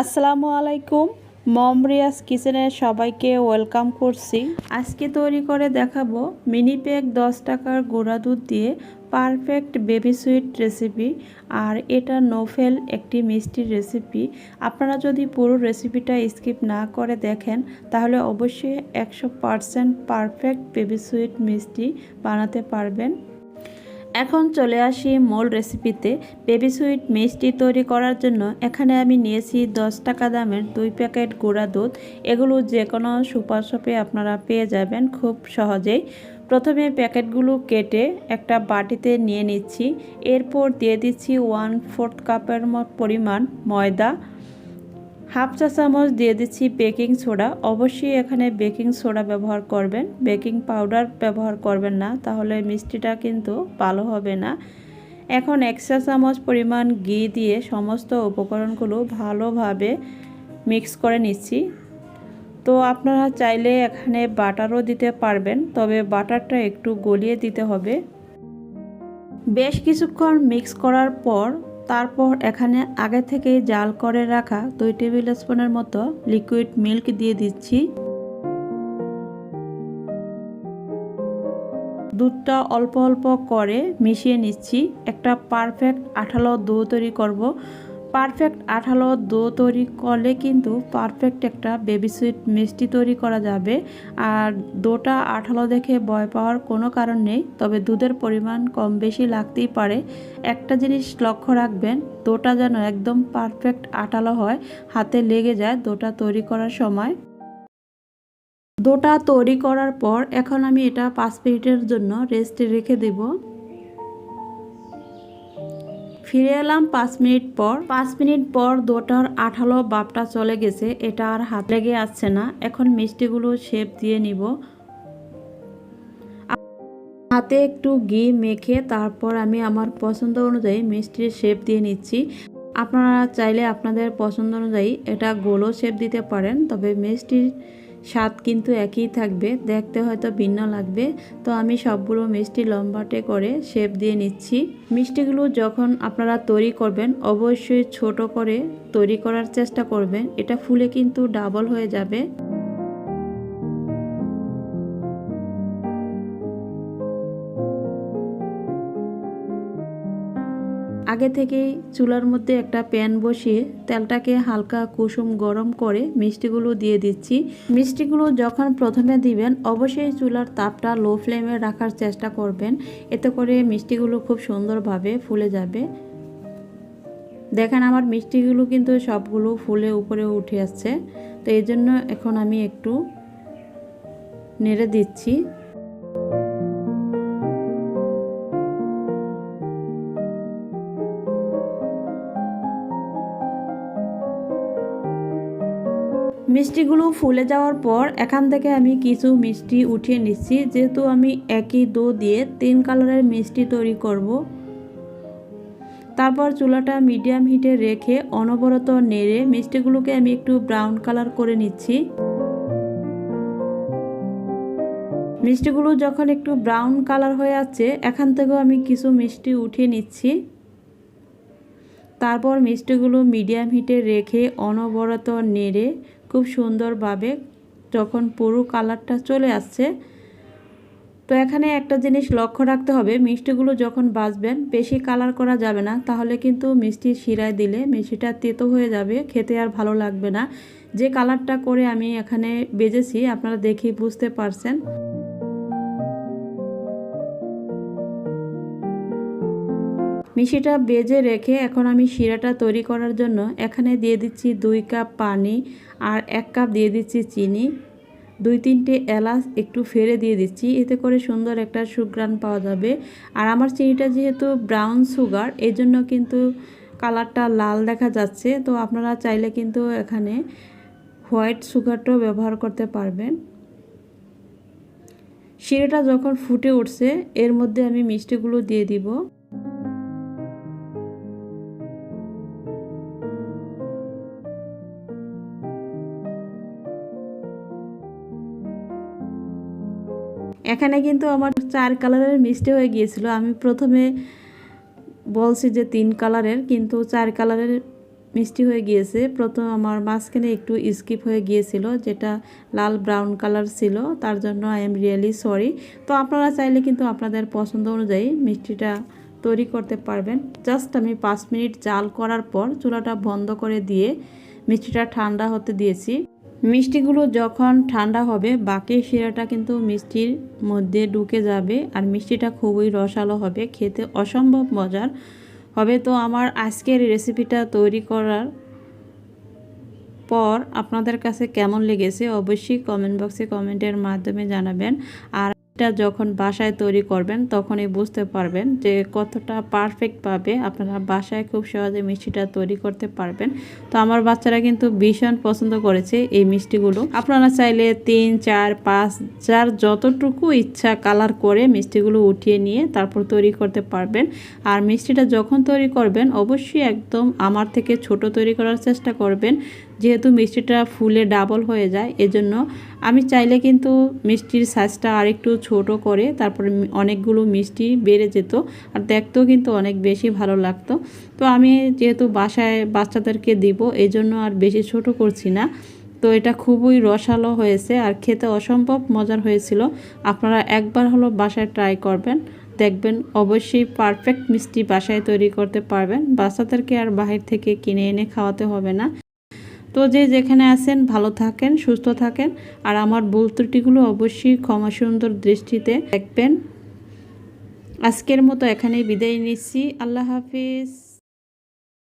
আসসালামু আলাইকুম। মম রিয়াজ কিচেনে সবাইকে ওয়েলকাম করছি। আজকে তৈরি করে দেখাবো মিনি প্যাক 10 টাকার গুঁড়া দুধ দিয়ে পারফেক্ট বেবি সুইট রেসিপি। আর এটা নোভেল একটি মিষ্টির রেসিপি। আপনারা যদি পুরো রেসিপিটা স্কিপ না করে দেখেন তাহলে অবশ্যই 100% পারফেক্ট বেবি সুইট মিষ্টি বানাতে পারবেন। এখন চলে আসি মূল রেসিপিতে। বেবি সুইট মিষ্টি তৈরি করার জন্য এখানে আমি নিয়েছি 10 টাকা দামের 2 প্যাকেট গুঁড়া দুধ। এগুলো যে কোনো সুপার শপে আপনারা পেয়ে যাবেন খুব সহজেই। প্রথমে প্যাকেটগুলো কেটে একটা বাটিতে নিয়ে নিচ্ছি। এরপর দিয়ে দিচ্ছি 1/4 কাপের পরিমাণ ময়দা, হাফ চা চামচ দিয়ে দিচ্ছি বেকিং সোডা। অবশ্যই এখানে বেকিং সোডা ব্যবহার করবেন, বেকিং পাউডার ব্যবহার করবেন না, তাহলে মিষ্টিটা কিন্তু ভালো হবে না। এখন 1 চা চামচ পরিমাণ ঘি দিয়ে সমস্ত উপকরণগুলো ভালোভাবে মিক্স করে নিচ্ছি। তো আপনারা চাইলে এখানে বাটারও দিতে পারবেন, তবে বাটারটা একটু গলিয়ে দিতে হবে। বেশ কিছুক্ষণ মিক্স করার পর তারপর এখানে আগে থেকেই জাল করে রাখা 2 টেবিল স্পুনের মতো লিকুইড মিল্ক দিয়ে দিচ্ছি। দুধটা অল্প অল্প করে মিশিয়ে নিচ্ছি। একটা পারফেক্ট আঠালো দো তৈরি করব। পারফেক্ট আঠালো দো তৈরি করলে কিন্তু পারফেক্ট একটা বেবি সুইট মিষ্টি তৈরি করা যাবে। আর দোটা আঠালো দেখে ভয় পাওয়ার কোনো কারণ নেই, তবে দুধের পরিমাণ কম বেশি লাগতেই পারে। একটা জিনিস লক্ষ্য রাখবেন, দোটা যেন একদম পারফেক্ট আঠালো হয়, হাতে লেগে যায় দোটা তৈরি করার সময়। দোটা তৈরি করার পর এখন আমি এটা 5 মিনিটের জন্য রেস্টে রেখে দেব। ফিরে এলাম 5 মিনিট পর। 5 মিনিট পর দোটার আঠালো ভাবটা চলে গেছে, এটা আর হাত লেগে আসছে না। এখন মিষ্টিগুলো শেপ দিয়ে নিব। হাতে একটু ঘি মেখে তারপর আমি আমার পছন্দ অনুযায়ী মিষ্টির শেপ দিয়ে নিচ্ছি। আপনারা চাইলে আপনাদের পছন্দ অনুযায়ী এটা গোলও শেপ দিতে পারেন, তবে মিষ্টির স্বাদ কিন্তু একই থাকবে, দেখতে হয়তো ভিন্ন লাগবে। তো আমি সবগুলো মিষ্টি লম্বাটে করে শেপ দিয়ে নিচ্ছি। মিষ্টিগুলো যখন আপনারা তৈরি করবেন অবশ্যই ছোট করে তৈরি করার চেষ্টা করবেন, এটা ফুলে কিন্তু ডাবল হয়ে যাবে। আগে থেকেই চুলার মধ্যে একটা প্যান বসিয়ে তেলটাকে হালকা কুসুম গরম করে মিষ্টিগুলো দিয়ে দিচ্ছি। মিষ্টিগুলো যখন প্রথমে দিবেন অবশ্যই চুলার তাপটা লো ফ্লেমে রাখার চেষ্টা করবেন, এতে করে মিষ্টিগুলো খুব সুন্দরভাবে ফুলে যাবে। দেখেন আমার মিষ্টিগুলো কিন্তু সবগুলো ফুলে উপরে উঠে আসছে। তো এই জন্য এখন আমি একটু নেড়ে দিচ্ছি। মিষ্টিগুলো ফুলে যাওয়ার পর এখান থেকে আমি কিছু মিষ্টি উঠিয়ে নিচ্ছি, যেহেতু আমি একই দো দিয়ে 3 কালারের মিষ্টি তৈরি করব। তারপর চুলাটা মিডিয়াম হিটে রেখে অনবরত নেড়ে মিষ্টিগুলোকে আমি একটু ব্রাউন কালার করে নিচ্ছি। মিষ্টিগুলো যখন একটু ব্রাউন কালার হয়ে যাচ্ছে এখান থেকেও আমি কিছু মিষ্টি উঠিয়ে নিচ্ছি। তারপর মিষ্টিগুলো মিডিয়াম হিটে রেখে অনবরত নেড়ে খুব সুন্দরভাবে যখন পুরো কালারটা চলে আসছে, তো এখানে একটা জিনিস লক্ষ্য রাখতে হবে, মিষ্টিগুলো যখন ভাজবেন বেশি কালার করা যাবে না, তাহলে কিন্তু মিষ্টি শিরায় দিলে মিষ্টিটা তেতো হয়ে যাবে, খেতে আর ভালো লাগবে না। যে কালারটা করে আমি এখানে ভেজেছি আপনারা দেখেই বুঝতে পারছেন। মিষ্টিটা ভেজে রেখে এখন আমি শিরাটা তৈরি করার জন্য এখানে দিয়ে দিচ্ছি 2 কাপ পানি আর 1 কাপ দিয়ে দিচ্ছি চিনি। 2-3টে এলাচ একটু ফেড়ে দিয়ে দিচ্ছি, এতে করে সুন্দর একটা সুঘ্রাণ পাওয়া যাবে। আর আমার চিনিটা যেহেতু ব্রাউন সুগার এই জন্য কিন্তু কালারটা লাল দেখা যাচ্ছে। তো আপনারা চাইলে কিন্তু এখানে হোয়াইট সুগারটাও ব্যবহার করতে পারবেন। শিরাটা যখন ফুটে উঠছে এর মধ্যে আমি মিষ্টিগুলো দিয়ে দিব। এখানে কিন্তু আমার 4 কালারের মিষ্টি হয়ে গিয়েছিল। আমি প্রথমে বলছি যে 3 কালারের, কিন্তু 4 কালারের মিষ্টি হয়ে গিয়েছে। প্রথম আমার মাঝখানে একটু স্কিপ হয়ে গিয়েছিল, যেটা লাল ব্রাউন কালার ছিল, তার জন্য আই এম রিয়েলি সরি। তো আপনারা চাইলে কিন্তু আপনাদের পছন্দ অনুযায়ী মিষ্টিটা তৈরি করতে পারবেন। জাস্ট আমি 5 মিনিট জাল করার পর চুলাটা বন্ধ করে দিয়ে মিষ্টিটা ঠান্ডা হতে দিয়েছি। মিষ্টিগুলো যখন ঠান্ডা হবে বাকি শিরাটা কিন্তু মিষ্টির মধ্যে ঢুকে যাবে আর মিষ্টিটা খুবই রসালো হবে, খেতে অসম্ভব মজার হবে। তো আমার আজকের রেসিপিটা তৈরি করার পর আপনাদের কাছে কেমন লেগেছে অবশ্যই কমেন্ট বক্সে কমেন্টের মাধ্যমে জানাবেন। আর এটা যখন বাসায় তৈরি করবেন তখনই বুঝতে পারবেন যে কতটা পারফেক্টভাবে আপনারা বাসায় খুব সহজে মিষ্টিটা তৈরি করতে পারবেন। তো আমার বাচ্চারা কিন্তু ভীষণ পছন্দ করেছে এই মিষ্টিগুলো। আপনারা চাইলে 3, 4, 5 যার যতটুকু ইচ্ছা কালার করে মিষ্টিগুলো উঠিয়ে নিয়ে তারপর তৈরি করতে পারবেন। আর মিষ্টিটা যখন তৈরি করবেন অবশ্যই একদম আমার থেকে ছোট তৈরি করার চেষ্টা করবেন, যেহেতু মিষ্টিটা ফুলে ডাবল হয়ে যায়। এজন্য আমি চাইলে কিন্তু মিষ্টির সাইজটা আরেকটু ছোট করে তারপরে অনেকগুলো মিষ্টি বেড়ে যেত আর দেখতেও কিন্তু অনেক বেশি ভালো লাগতো। তো আমি যেহেতু বাসায় বাচ্চাদেরকে দিব এজন্য আর বেশি ছোট করছি না। তো এটা খুবই রসালো হয়েছে আর খেতে অসম্ভব মজার হয়েছিল। আপনারা একবার হলো বাসায় ট্রাই করবেন, দেখবেন অবশ্যই পারফেক্ট মিষ্টি বাসায় তৈরি করতে পারবেন। বাচ্চাদেরকে আর বাহির থেকে কিনে এনে খাওয়াতে হবে না। তো যে যেখানে আছেন ভালো থাকেন, সুস্থ থাকেন আর আমার ভুল ত্রুটিগুলো অবশ্যই ক্ষমা সুন্দর দৃষ্টিতে দেখবেন। আজকের মতো এখানেই বিদায় নিচ্ছি। আল্লাহ হাফিজ।